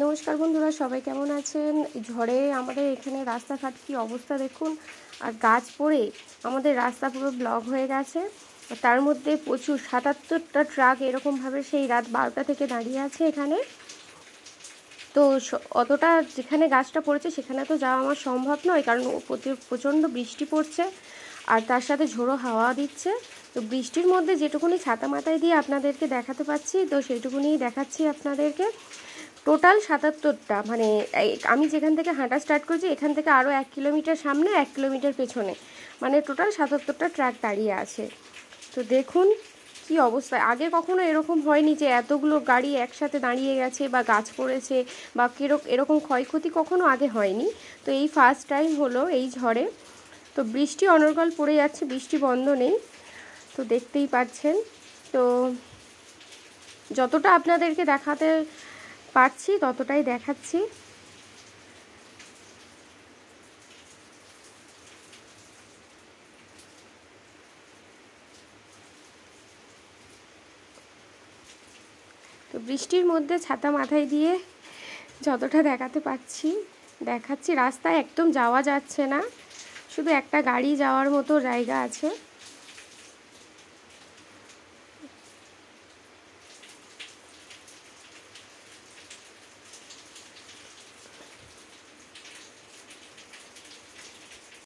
নমস্কার বন্ধুরা, সবাই কেমন আছেন? ঝড়ে আমাদের এখানে রাস্তাঘাট কী অবস্থা দেখুন। আর গাছ পড়ে আমাদের রাস্তা পুরো ব্লক হয়ে গেছে। তার মধ্যে প্রচুর ৭৭টা ট্রাক এরকমভাবে সেই রাত 12টা থেকে দাঁড়িয়ে আছে এখানে। তো অতটা যেখানে গাছটা পড়েছে সেখানে তো যাওয়া আমার সম্ভব নয়, কারণ প্রচণ্ড বৃষ্টি পড়ছে আর তার সাথে ঝোড়ো হাওয়া দিচ্ছে। তো বৃষ্টির মধ্যে যেটুকুনি ছাতা মাথায় দিয়ে আপনাদেরকে দেখাতে পাচ্ছি, তো সেইটুকুনি দেখাচ্ছি আপনাদেরকে। টোটাল ৭৭টা, মানে আমি যেখান থেকে হাঁটা স্টার্ট করছি এখান থেকে আরও 1 কিলোমিটার সামনে, 1 কিলোমিটার পেছনে, মানে টোটাল ৭৭টা ট্রাক দাঁড়িয়ে আছে। তো দেখুন কি অবস্থা। আগে কখনো এরকম হয়নি যে এতগুলো গাড়ি একসাথে দাঁড়িয়ে গেছে বা গাছ পড়েছে বা এরকম ক্ষয়ক্ষতি কখনো আগে হয়নি। তো এই ফার্স্ট টাইম হলো এই ঝড়ে। তো বৃষ্টি অনর্গল পড়ে যাচ্ছে, বৃষ্টি বন্ধ নেই, তো দেখতেই পাচ্ছেন। তো যতটা আপনাদেরকে দেখাতে পারছি ততটাই দেখাচ্ছি। তো বৃষ্টির মধ্যে ছাতা মাথায় দিয়ে যতটা দেখাতে পারছি দেখাচ্ছি। রাস্তায় একদম যাওয়া যাচ্ছে না, শুধু একটা গাড়ি যাওয়ার মতো জায়গা আছে।